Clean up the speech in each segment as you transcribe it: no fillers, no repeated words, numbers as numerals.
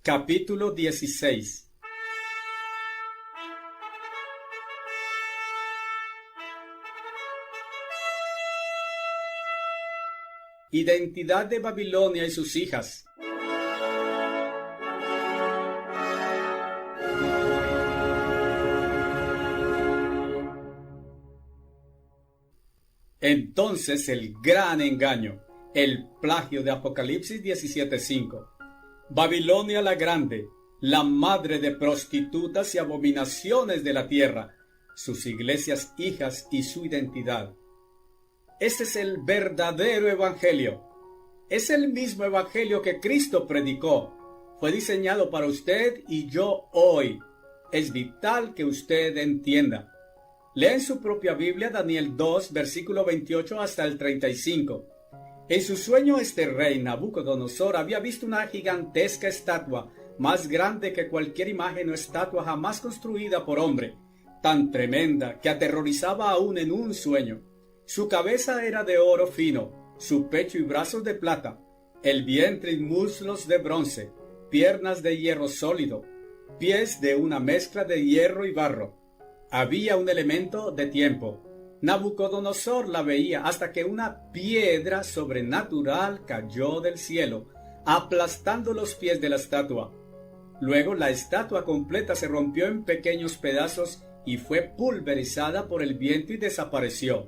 Capítulo 16. Identidad de Babilonia y sus hijas. Entonces el gran engaño, el plagio de Apocalipsis 17:5. Babilonia la grande, la madre de prostitutas y abominaciones de la tierra, sus iglesias hijas y su identidad. Este es el verdadero evangelio. Es el mismo evangelio que Cristo predicó. Fue diseñado para usted y yo hoy. Es vital que usted entienda. Lea en su propia Biblia Daniel 2, versículo 28 hasta el 35. En su sueño este rey Nabucodonosor había visto una gigantesca estatua, más grande que cualquier imagen o estatua jamás construida por hombre, tan tremenda que aterrorizaba aún en un sueño. Su cabeza era de oro fino, su pecho y brazos de plata, el vientre y muslos de bronce, piernas de hierro sólido, pies de una mezcla de hierro y barro. Había un elemento de tiempo. Nabucodonosor la veía hasta que una piedra sobrenatural cayó del cielo, aplastando los pies de la estatua. Luego la estatua completa se rompió en pequeños pedazos y fue pulverizada por el viento y desapareció.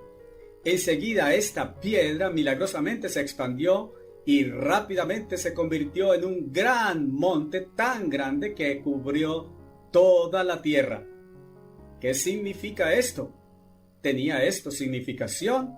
Enseguida esta piedra milagrosamente se expandió y rápidamente se convirtió en un gran monte tan grande que cubrió toda la tierra. ¿Qué significa esto? ¿Tenía esto significación?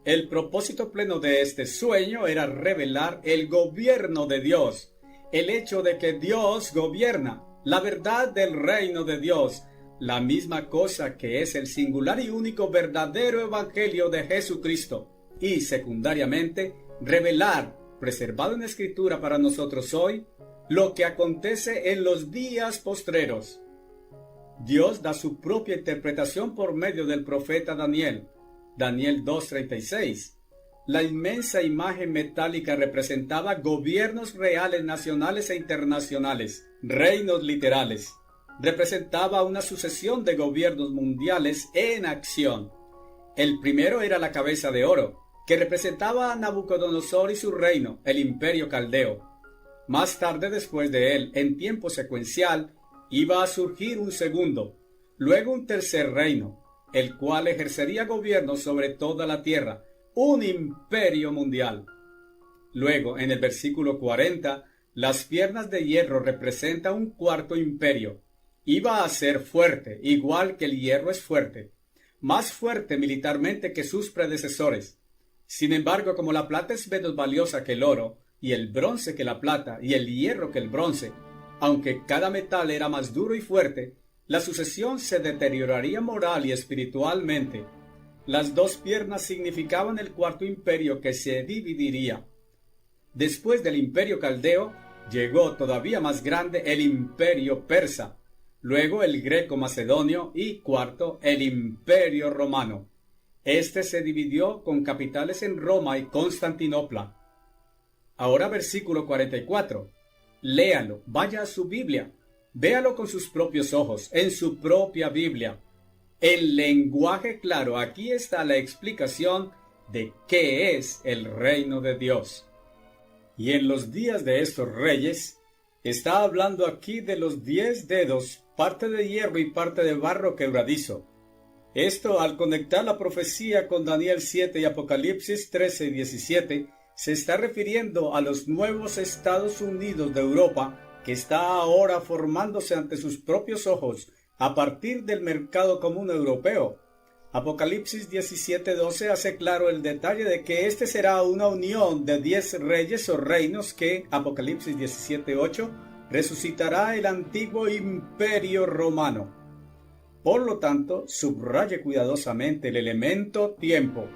El propósito pleno de este sueño era revelar el gobierno de Dios, el hecho de que Dios gobierna, la verdad del reino de Dios, la misma cosa que es el singular y único verdadero evangelio de Jesucristo, y secundariamente revelar, preservado en Escritura para nosotros hoy, lo que acontece en los días postreros. Dios da su propia interpretación por medio del profeta Daniel. Daniel 2:36. La inmensa imagen metálica representaba gobiernos reales nacionales e internacionales, reinos literales. Representaba una sucesión de gobiernos mundiales en acción. El primero era la cabeza de oro, que representaba a Nabucodonosor y su reino, el imperio caldeo. Más tarde, después de él, en tiempo secuencial, iba a surgir un segundo, luego un tercer reino, el cual ejercería gobierno sobre toda la tierra, un imperio mundial. Luego, en el versículo 40, las piernas de hierro representan un cuarto imperio. Iba a ser fuerte, igual que el hierro es fuerte, más fuerte militarmente que sus predecesores. Sin embargo, como la plata es menos valiosa que el oro, y el bronce que la plata, y el hierro que el bronce, aunque cada metal era más duro y fuerte, la sucesión se deterioraría moral y espiritualmente. Las dos piernas significaban el cuarto imperio que se dividiría. Después del imperio caldeo, llegó todavía más grande el imperio persa, luego el greco-macedonio y cuarto, el imperio romano. Este se dividió con capitales en Roma y Constantinopla. Ahora versículo 44. Léalo, vaya a su Biblia, véalo con sus propios ojos, en su propia Biblia. En lenguaje claro, aquí está la explicación de qué es el reino de Dios. Y en los días de estos reyes, está hablando aquí de los 10 dedos, parte de hierro y parte de barro quebradizo. Esto, al conectar la profecía con Daniel 7 y Apocalipsis 13 y 17, se está refiriendo a los nuevos Estados Unidos de Europa que está ahora formándose ante sus propios ojos a partir del mercado común europeo. Apocalipsis 17:12 hace claro el detalle de que este será una unión de 10 reyes o reinos que, Apocalipsis 17:8, resucitará el antiguo imperio romano. Por lo tanto, subraye cuidadosamente el elemento tiempo.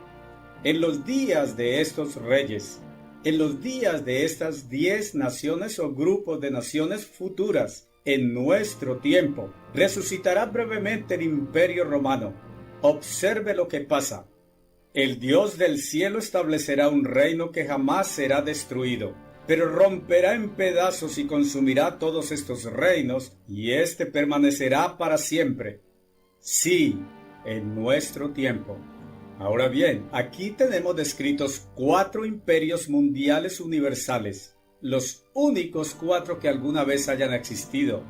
En los días de estos reyes, en los días de estas 10 naciones o grupos de naciones futuras, en nuestro tiempo, resucitará brevemente el imperio romano. Observe lo que pasa. El Dios del cielo establecerá un reino que jamás será destruido. pero romperá en pedazos y consumirá todos estos reinos, y éste permanecerá para siempre. Sí, en nuestro tiempo. Ahora bien, aquí tenemos descritos 4 imperios mundiales universales, los únicos 4 que alguna vez hayan existido.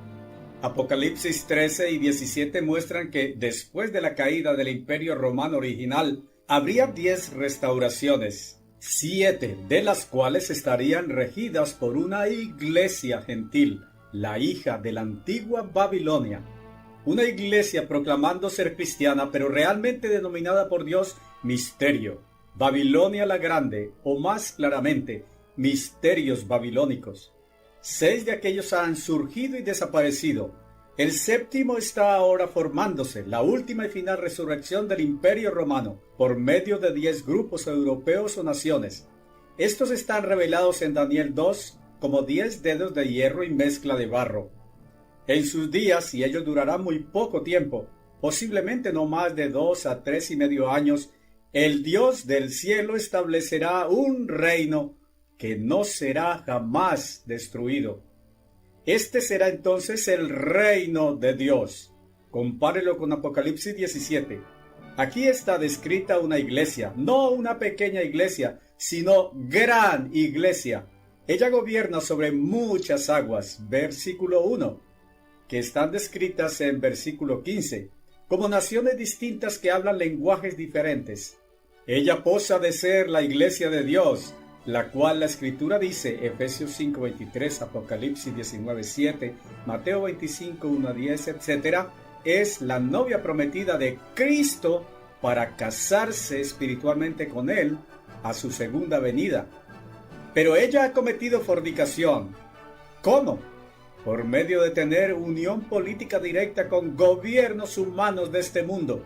Apocalipsis 13 y 17 muestran que después de la caída del Imperio Romano original, habría 10 restauraciones, 7 de las cuales estarían regidas por una iglesia gentil, la hija de la antigua Babilonia. Una iglesia proclamando ser cristiana, pero realmente denominada por Dios misterio, Babilonia la Grande, o más claramente, misterios babilónicos. 6 de aquellos han surgido y desaparecido. El 7º está ahora formándose, la última y final resurrección del Imperio Romano, por medio de 10 grupos europeos o naciones. Estos están revelados en Daniel 2 como 10 dedos de hierro y mezcla de barro. En sus días, y ellos durarán muy poco tiempo, posiblemente no más de 2 a 3 y medio años, el Dios del cielo establecerá un reino que no será jamás destruido. Este será entonces el reino de Dios. Compárelo con Apocalipsis 17. Aquí está descrita una iglesia, no una pequeña iglesia, sino gran iglesia. Ella gobierna sobre muchas aguas, versículo 1, que están descritas en versículo 15, como naciones distintas que hablan lenguajes diferentes. Ella posa de ser la iglesia de Dios, la cual la Escritura dice, Efesios 5:23, Apocalipsis 19:7, Mateo 25:1-10, etc., es la novia prometida de Cristo para casarse espiritualmente con Él a su segunda venida. Pero ella ha cometido fornicación. ¿Cómo? Por medio de tener unión política directa con gobiernos humanos de este mundo.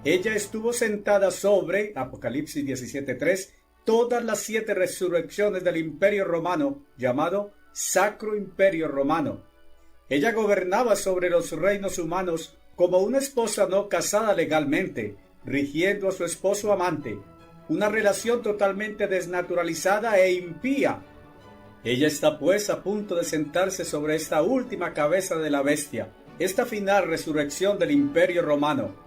Ella estuvo sentada sobre, Apocalipsis 17:3, todas las 7 resurrecciones del Imperio Romano, llamado Sacro Imperio Romano. Ella gobernaba sobre los reinos humanos como una esposa no casada legalmente, rigiendo a su esposo amante, una relación totalmente desnaturalizada e impía. Ella está pues a punto de sentarse sobre esta última cabeza de la bestia, esta final resurrección del Imperio Romano.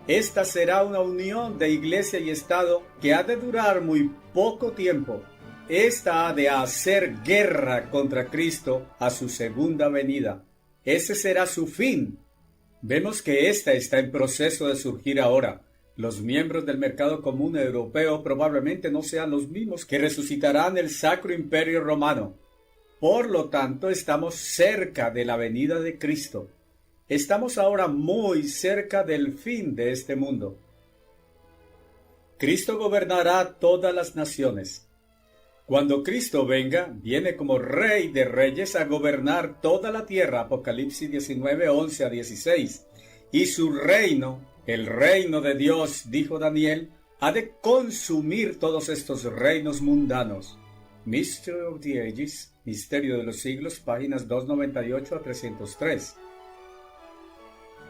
Esta será una unión de iglesia y Estado que ha de durar muy poco tiempo. Esta ha de hacer guerra contra Cristo a su segunda venida. Ese será su fin. Vemos que esta está en proceso de surgir ahora. Los miembros del mercado común europeo probablemente no sean los mismos que resucitarán el Sacro Imperio Romano. Por lo tanto, estamos cerca de la venida de Cristo. Estamos ahora muy cerca del fin de este mundo. Cristo gobernará todas las naciones. Cuando Cristo venga, viene como Rey de Reyes a gobernar toda la tierra, Apocalipsis 19:11-16. Y su reino, el reino de Dios, dijo Daniel, ha de consumir todos estos reinos mundanos. Mystery of the Ages, Misterio de los Siglos, páginas 298-303.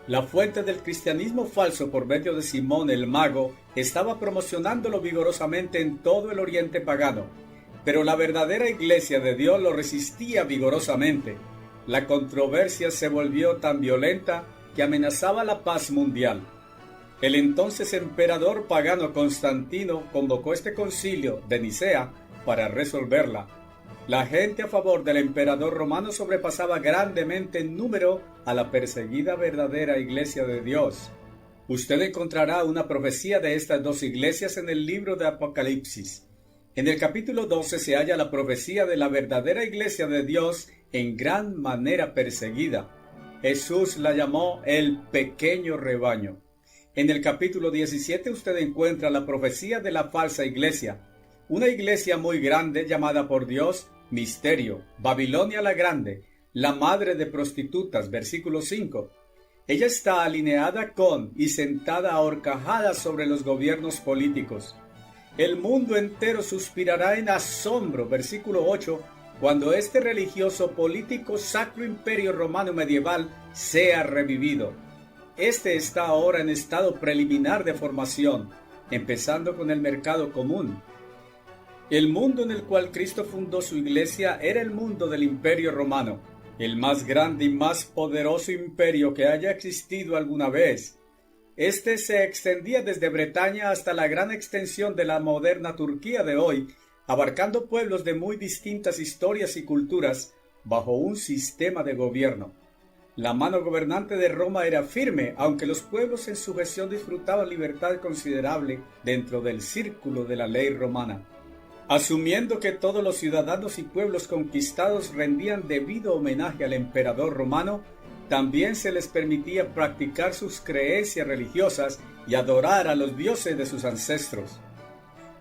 La fuente del cristianismo falso por medio de Simón el mago estaba promocionándolo vigorosamente en todo el oriente pagano, pero la verdadera iglesia de Dios lo resistía vigorosamente. La controversia se volvió tan violenta que amenazaba la paz mundial. El entonces emperador pagano Constantino convocó este concilio de Nicea para resolverla. La gente a favor del emperador romano sobrepasaba grandemente en número a la perseguida verdadera iglesia de Dios. Usted encontrará una profecía de estas 2 iglesias en el libro de Apocalipsis. En el capítulo 12 se halla la profecía de la verdadera iglesia de Dios en gran manera perseguida. Jesús la llamó el pequeño rebaño. En el capítulo 17 usted encuentra la profecía de la falsa iglesia, una iglesia muy grande llamada por Dios misterio, Babilonia la Grande, la madre de prostitutas, versículo 5. Ella está alineada con y sentada ahorcajada sobre los gobiernos políticos. El mundo entero suspirará en asombro, versículo 8, cuando este religioso político Sacro Imperio Romano medieval sea revivido. Este está ahora en estado preliminar de formación, empezando con el mercado común. El mundo en el cual Cristo fundó su iglesia era el mundo del Imperio Romano, el más grande y más poderoso imperio que haya existido alguna vez. Este se extendía desde Bretaña hasta la gran extensión de la moderna Turquía de hoy, abarcando pueblos de muy distintas historias y culturas, bajo un sistema de gobierno. La mano gobernante de Roma era firme, aunque los pueblos en sujeción disfrutaban libertad considerable dentro del círculo de la ley romana. Asumiendo que todos los ciudadanos y pueblos conquistados rendían debido homenaje al emperador romano, también se les permitía practicar sus creencias religiosas y adorar a los dioses de sus ancestros.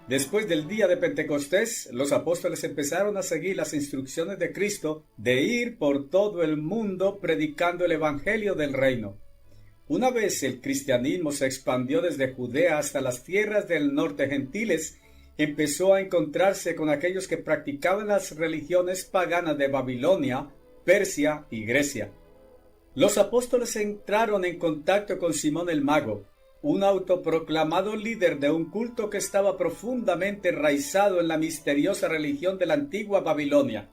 Después del día de Pentecostés, los apóstoles empezaron a seguir las instrucciones de Cristo de ir por todo el mundo predicando el evangelio del reino. Una vez el cristianismo se expandió desde Judea hasta las tierras del norte gentiles, empezó a encontrarse con aquellos que practicaban las religiones paganas de Babilonia, Persia y Grecia. Los apóstoles entraron en contacto con Simón el Mago, un autoproclamado líder de un culto que estaba profundamente enraizado en la misteriosa religión de la antigua Babilonia.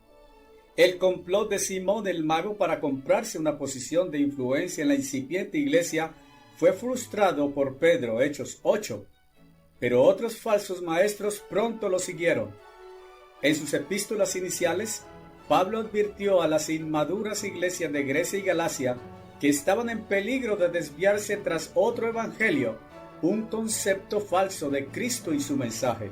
El complot de Simón el Mago para comprarse una posición de influencia en la incipiente iglesia fue frustrado por Pedro, Hechos 8, pero otros falsos maestros pronto lo siguieron. En sus epístolas iniciales, Pablo advirtió a las inmaduras iglesias de Grecia y Galacia que estaban en peligro de desviarse tras otro evangelio, un concepto falso de Cristo y su mensaje.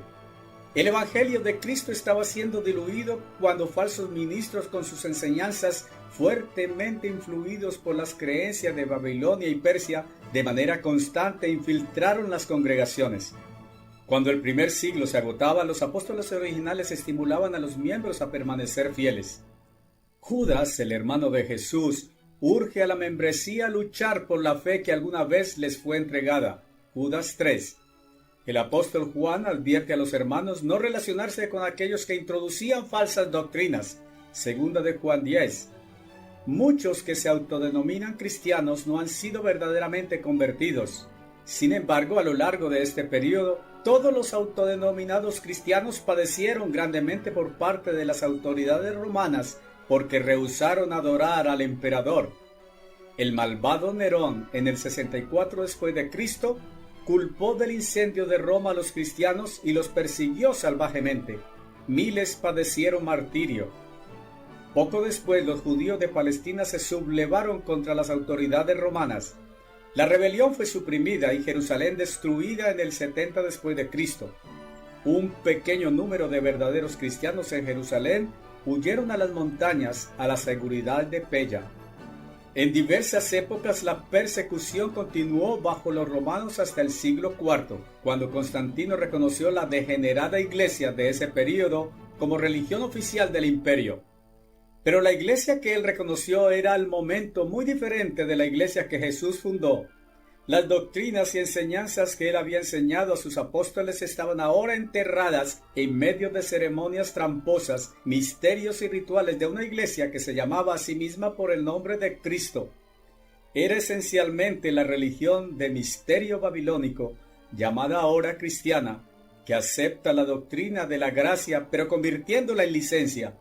El evangelio de Cristo estaba siendo diluido cuando falsos ministros con sus enseñanzas fuertemente influidos por las creencias de Babilonia y Persia de manera constante infiltraron las congregaciones. Cuando el primer siglo se agotaba, los apóstoles originales estimulaban a los miembros a permanecer fieles. Judas, el hermano de Jesús, urge a la membresía a luchar por la fe que alguna vez les fue entregada. Judas 3. El apóstol Juan advierte a los hermanos no relacionarse con aquellos que introducían falsas doctrinas. Segunda de Juan 10. Muchos que se autodenominan cristianos no han sido verdaderamente convertidos. Sin embargo, a lo largo de este periodo, todos los autodenominados cristianos padecieron grandemente por parte de las autoridades romanas porque rehusaron adorar al emperador. El malvado Nerón, en el 64 después de Cristo, culpó del incendio de Roma a los cristianos y los persiguió salvajemente. Miles padecieron martirio. Poco después, los judíos de Palestina se sublevaron contra las autoridades romanas. La rebelión fue suprimida y Jerusalén destruida en el 70 después de Cristo. Un pequeño número de verdaderos cristianos en Jerusalén huyeron a las montañas a la seguridad de Pella. En diversas épocas la persecución continuó bajo los romanos hasta el siglo IV, cuando Constantino reconoció la degenerada iglesia de ese período como religión oficial del imperio. Pero la iglesia que él reconoció era al momento muy diferente de la iglesia que Jesús fundó. Las doctrinas y enseñanzas que él había enseñado a sus apóstoles estaban ahora enterradas en medio de ceremonias tramposas, misterios y rituales de una iglesia que se llamaba a sí misma por el nombre de Cristo. Era esencialmente la religión de misterio babilónico, llamada ahora cristiana, que acepta la doctrina de la gracia pero convirtiéndola en licencia.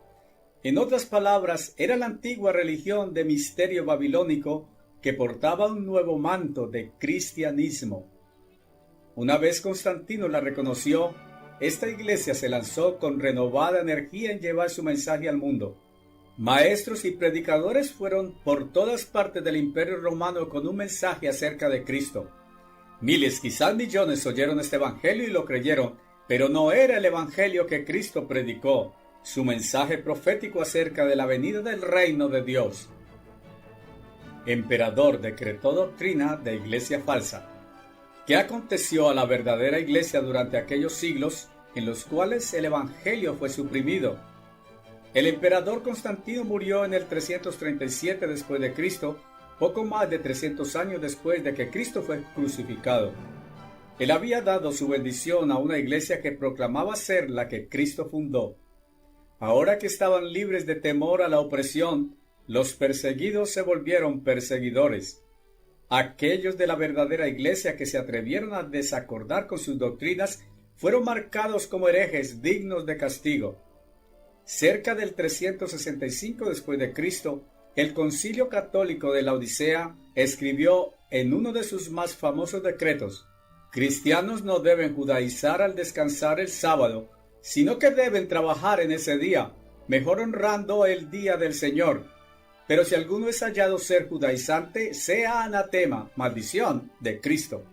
En otras palabras, era la antigua religión de misterio babilónico que portaba un nuevo manto de cristianismo. Una vez Constantino la reconoció, esta iglesia se lanzó con renovada energía en llevar su mensaje al mundo. Maestros y predicadores fueron por todas partes del Imperio Romano con un mensaje acerca de Cristo. Miles, quizás millones, oyeron este evangelio y lo creyeron, pero no era el evangelio que Cristo predicó, su mensaje profético acerca de la venida del reino de Dios. Emperador decretó doctrina de iglesia falsa. ¿Qué aconteció a la verdadera iglesia durante aquellos siglos en los cuales el evangelio fue suprimido? El emperador Constantino murió en el 337 después de Cristo, poco más de 300 años después de que Cristo fue crucificado. Él había dado su bendición a una iglesia que proclamaba ser la que Cristo fundó. Ahora que estaban libres de temor a la opresión, los perseguidos se volvieron perseguidores. Aquellos de la verdadera iglesia que se atrevieron a desacordar con sus doctrinas fueron marcados como herejes dignos de castigo. Cerca del 365 después de Cristo, el Concilio Católico de Laodicea escribió en uno de sus más famosos decretos: cristianos no deben judaizar al descansar el sábado, sino que deben trabajar en ese día, mejor honrando el día del Señor. Pero si alguno es hallado ser judaizante, sea anatema, maldición, de Cristo.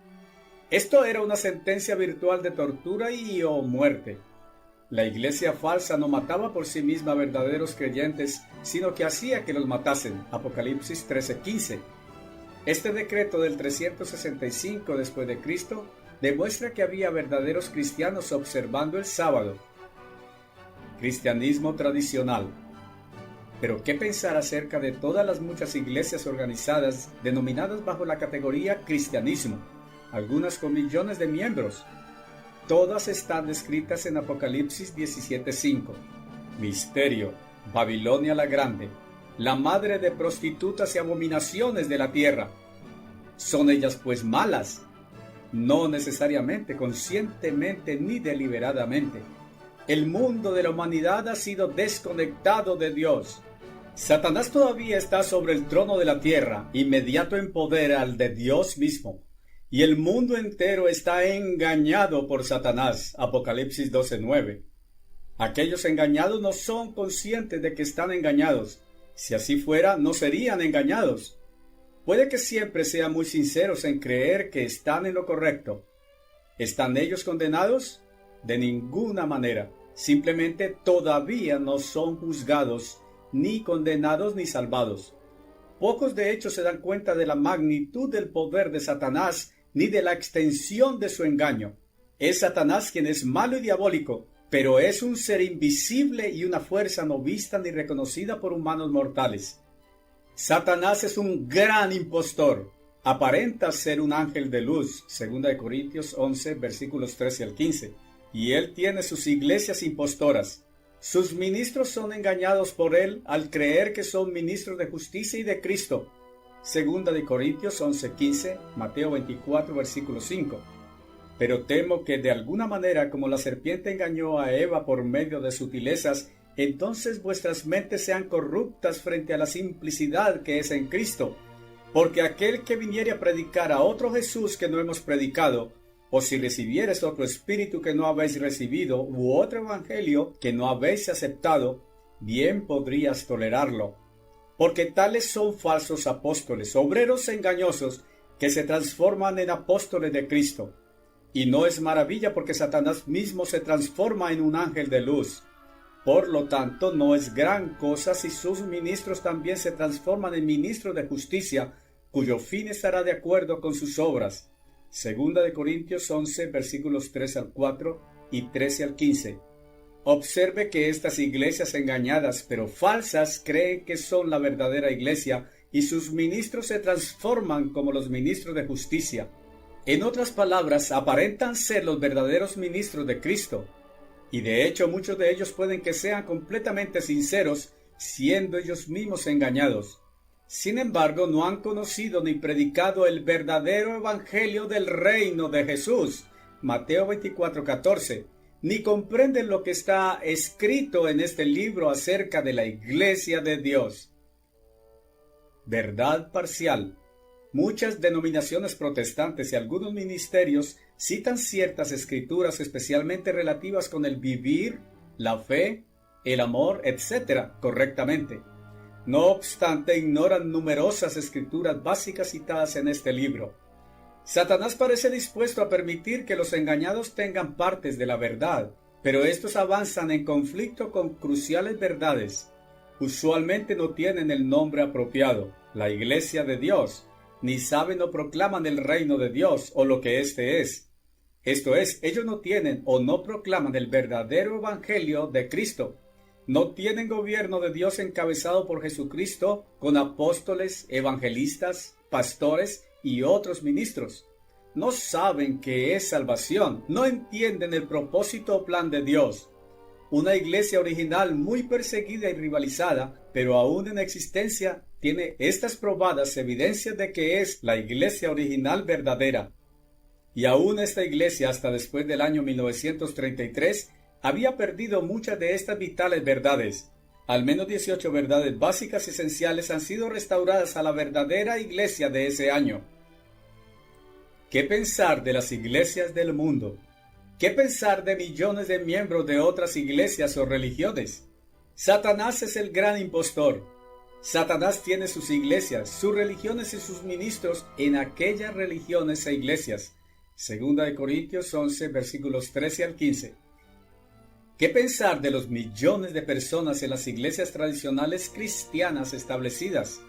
Esto era una sentencia virtual de tortura y o muerte. La iglesia falsa no mataba por sí misma verdaderos creyentes, sino que hacía que los matasen. Apocalipsis 13:15. Este decreto del 365 después de Cristo demuestra que había verdaderos cristianos observando el sábado. Cristianismo tradicional. Pero ¿qué pensar acerca de todas las muchas iglesias organizadas denominadas bajo la categoría cristianismo, algunas con millones de miembros? Todas están descritas en Apocalipsis 17:5. Misterio: Babilonia la Grande, la madre de prostitutas y abominaciones de la tierra. ¿Son ellas pues malas? No necesariamente, conscientemente ni deliberadamente. El mundo de la humanidad ha sido desconectado de Dios. Satanás todavía está sobre el trono de la tierra, inmediato en poder al de Dios mismo. Y el mundo entero está engañado por Satanás. Apocalipsis 12:9. Aquellos engañados no son conscientes de que están engañados. Si así fuera, no serían engañados. Puede que siempre sean muy sinceros en creer que están en lo correcto. ¿Están ellos condenados? De ninguna manera. Simplemente todavía no son juzgados, ni condenados ni salvados. Pocos de hecho se dan cuenta de la magnitud del poder de Satanás, ni de la extensión de su engaño. Es Satanás quien es malo y diabólico, pero es un ser invisible y una fuerza no vista ni reconocida por humanos mortales. Satanás es un gran impostor. Aparenta ser un ángel de luz, 2 Corintios 11, versículos 13 al 15, y él tiene sus iglesias impostoras. Sus ministros son engañados por él al creer que son ministros de justicia y de Cristo. 2 Corintios 11:15, Mateo 24, versículo 5. Pero temo que de alguna manera, como la serpiente engañó a Eva por medio de sutilezas, entonces vuestras mentes sean corruptas frente a la simplicidad que es en Cristo. Porque aquel que viniere a predicar a otro Jesús que no hemos predicado, o si recibieres otro espíritu que no habéis recibido, u otro evangelio que no habéis aceptado, bien podrías tolerarlo. Porque tales son falsos apóstoles, obreros engañosos, que se transforman en apóstoles de Cristo. Y no es maravilla, porque Satanás mismo se transforma en un ángel de luz. Por lo tanto, no es gran cosa si sus ministros también se transforman en ministros de justicia, cuyo fin estará de acuerdo con sus obras. 2 Corintios 11, versículos 3 al 4 y 13 al 15. Observe que estas iglesias engañadas pero falsas creen que son la verdadera iglesia y sus ministros se transforman como los ministros de justicia. En otras palabras, aparentan ser los verdaderos ministros de Cristo. Y de hecho muchos de ellos pueden que sean completamente sinceros, siendo ellos mismos engañados. Sin embargo, no han conocido ni predicado el verdadero evangelio del reino de Jesús, Mateo 24:14, ni comprenden lo que está escrito en este libro acerca de la iglesia de Dios. Verdad parcial. Muchas denominaciones protestantes y algunos ministerios citan ciertas escrituras especialmente relativas con el vivir, la fe, el amor, etc. correctamente. No obstante, ignoran numerosas escrituras básicas citadas en este libro. Satanás parece dispuesto a permitir que los engañados tengan partes de la verdad, pero estos avanzan en conflicto con cruciales verdades. Usualmente no tienen el nombre apropiado, la Iglesia de Dios, ni saben o proclaman el reino de Dios o lo que éste es. Esto es, ellos no tienen o no proclaman el verdadero evangelio de Cristo. No tienen gobierno de Dios encabezado por Jesucristo con apóstoles, evangelistas, pastores y otros ministros. No saben qué es salvación, no entienden el propósito o plan de Dios. Una iglesia original muy perseguida y rivalizada, pero aún en existencia, tiene estas probadas evidencias de que es la iglesia original verdadera. y aún esta iglesia hasta después del año 1933 había perdido muchas de estas vitales verdades. Al menos 18 verdades básicas esenciales han sido restauradas a la verdadera iglesia de ese año. ¿Qué pensar de las iglesias del mundo? ¿Qué pensar de millones de miembros de otras iglesias o religiones? Satanás es el gran impostor. Satanás tiene sus iglesias, sus religiones y sus ministros en aquellas religiones e iglesias. Segunda de Corintios 11, versículos 13 al 15. ¿Qué pensar de los millones de personas en las iglesias tradicionales cristianas establecidas?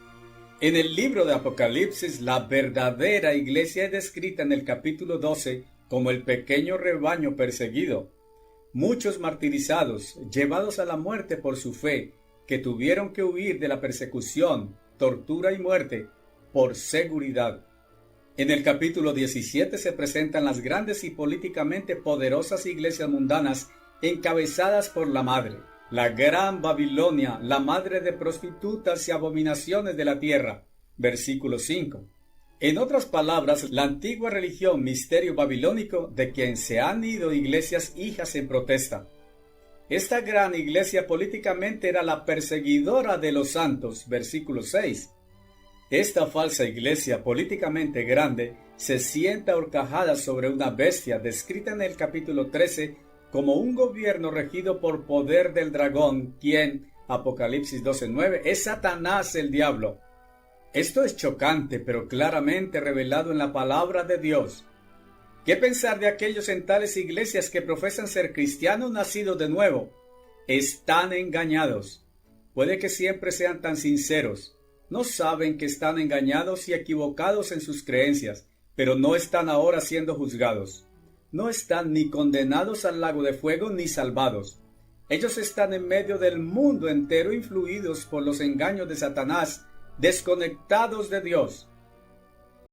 En el libro de Apocalipsis, la verdadera iglesia es descrita en el capítulo 12 como el pequeño rebaño perseguido. Muchos martirizados, llevados a la muerte por su fe, que tuvieron que huir de la persecución, tortura y muerte por seguridad. En el capítulo 17 se presentan las grandes y políticamente poderosas iglesias mundanas encabezadas por la madre, la gran Babilonia, la madre de prostitutas y abominaciones de la tierra. Versículo 5. En otras palabras, la antigua religión misterio babilónico de quien se han ido iglesias hijas en protesta. Esta gran iglesia políticamente era la perseguidora de los santos. Versículo 6. Esta falsa iglesia políticamente grande se sienta ahorcajada sobre una bestia descrita en el capítulo 13 como un gobierno regido por poder del dragón, quien, Apocalipsis 12:9, es Satanás el diablo. Esto es chocante, pero claramente revelado en la palabra de Dios. ¿Qué pensar de aquellos en tales iglesias que profesan ser cristianos nacidos de nuevo? Están engañados. Puede que siempre sean tan sinceros. No saben que están engañados y equivocados en sus creencias, pero no están ahora siendo juzgados. No están ni condenados al lago de fuego ni salvados. Ellos están en medio del mundo entero influidos por los engaños de Satanás, desconectados de Dios.